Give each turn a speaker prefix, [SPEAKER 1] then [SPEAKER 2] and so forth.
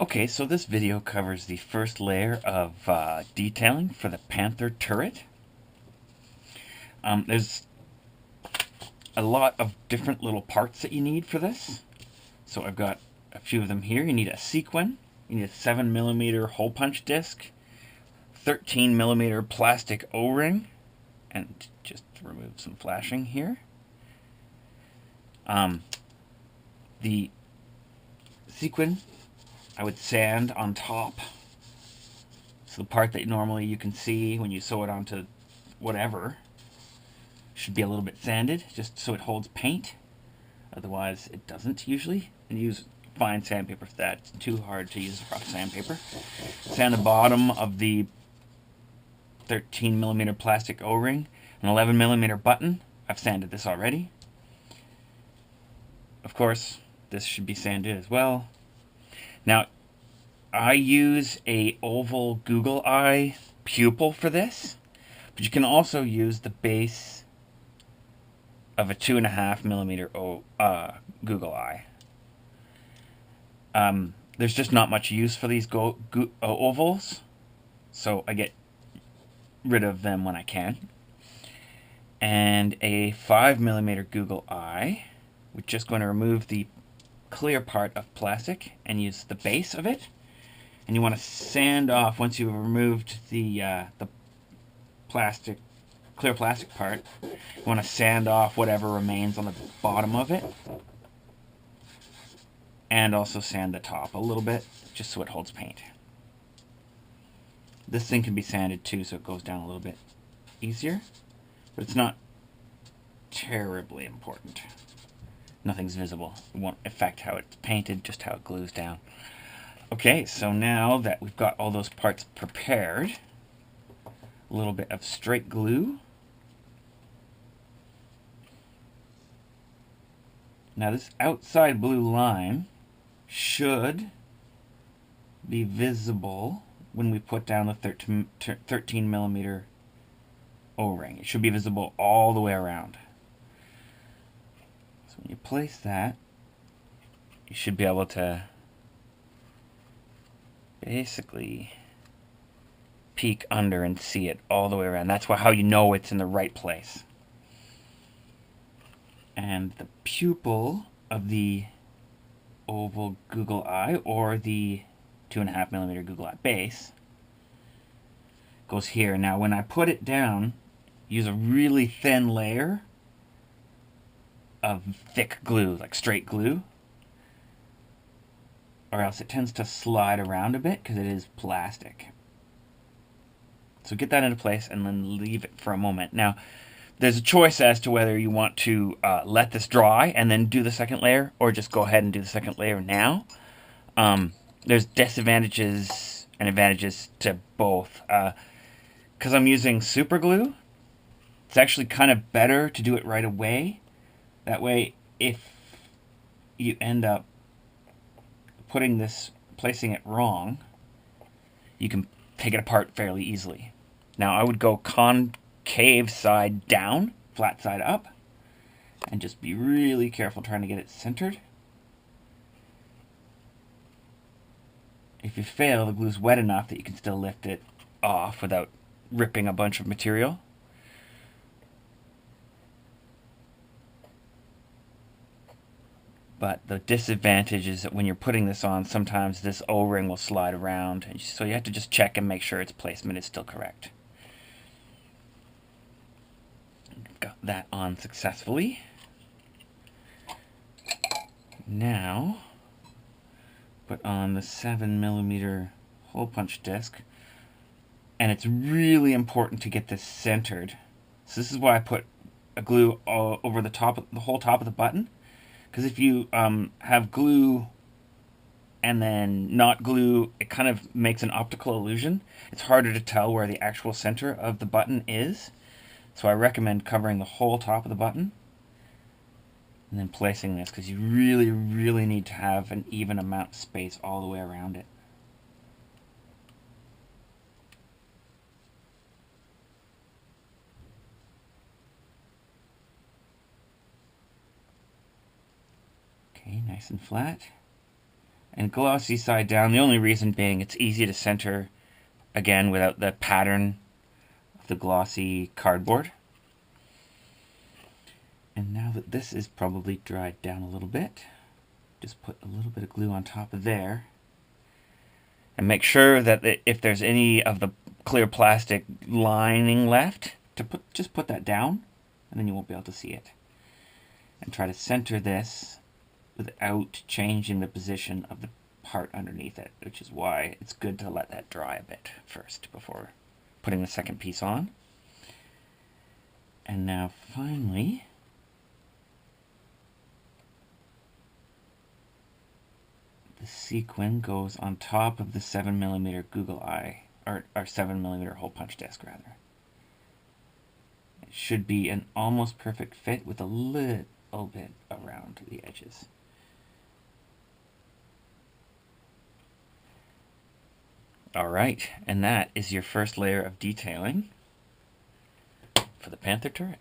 [SPEAKER 1] Okay, so this video covers the first layer of detailing for the Panther turret. There's a lot of different little parts that you need for this. So I've got a few of them here. You need a sequine, you need a 7mm hole punch disc, 13mm plastic O-ring, and just to remove some flashing here. The sequin I would sand on top. So the part that normally you can see when you sew it onto whatever should be a little bit sanded, just so it holds paint. Otherwise it doesn't usually. And use fine sandpaper for that. It's too hard to use rough sandpaper. Sand the bottom of the 13mm plastic O-ring. An 11mm button. I've sanded this already. Of course, this should be sanded as well. Now, I use a oval Google Eye pupil for this, but you can also use the base of a 2.5mm Google Eye. There's just not much use for these ovals, so I get rid of them when I can. And a 5mm Google Eye. We're just going to remove the clear part of plastic and use the base of it. And you want to sand off, once you've removed the clear plastic part, you want to sand off whatever remains on the bottom of it. And also sand the top a little bit, just so it holds paint. This thing can be sanded too, so it goes down a little bit easier. But it's not terribly important. Nothing's visible. It won't affect how it's painted, just how it glues down. Okay, so now that we've got all those parts prepared, a little bit of straight glue. Now this outside blue line should be visible when we put down the 13mm O-ring. It should be visible all the way around. So when you place that, you should be able to basically peek under and see it all the way around. That's how you know it's in the right place. And the pupil of the oval Google Eye, or the 2.5mm Google Eye base, goes here. Now when I put it down, use a really thin layer of thick glue, like straight glue, or else it tends to slide around a bit because it is plastic. So get that into place and then leave it for a moment. Now, there's a choice as to whether you want to let this dry and then do the second layer, or just go ahead and do the second layer now. There's disadvantages and advantages to both. Because I'm using super glue, it's actually kind of better to do it right away. That way, if you end up placing it wrong, you can take it apart fairly easily. Now I would go concave side down, flat side up, and just be really careful trying to get it centered. If you fail, the glue's wet enough that you can still lift it off without ripping a bunch of material. But the disadvantage is that when you're putting this on, sometimes this O-ring will slide around, so you have to just check and make sure its placement is still correct. Got that on successfully. Now, put on the 7mm hole punch disc, and it's really important to get this centered. So this is why I put a glue over the whole top of the button. Because if you have glue and then not glue, it kind of makes an optical illusion. It's harder to tell where the actual center of the button is. So I recommend covering the whole top of the button and then placing this, because you really, really need to have an even amount of space all the way around it. Okay, nice and flat. and glossy side down. The only reason being it's easy to center, again, without the pattern of the glossy cardboard. And now that this is probably dried down a little bit, just put a little bit of glue on top of there. And make sure that if there's any of the clear plastic lining left, just put that down, and then you won't be able to see it. And try to center this without changing the position of the part underneath it, which is why it's good to let that dry a bit first before putting the second piece on. And now finally, the sequin goes on top of the 7mm Google Eye, or 7mm hole punch disc rather. It should be an almost perfect fit with a little bit around the edges. Alright, and that is your first layer of detailing for the Panther turret.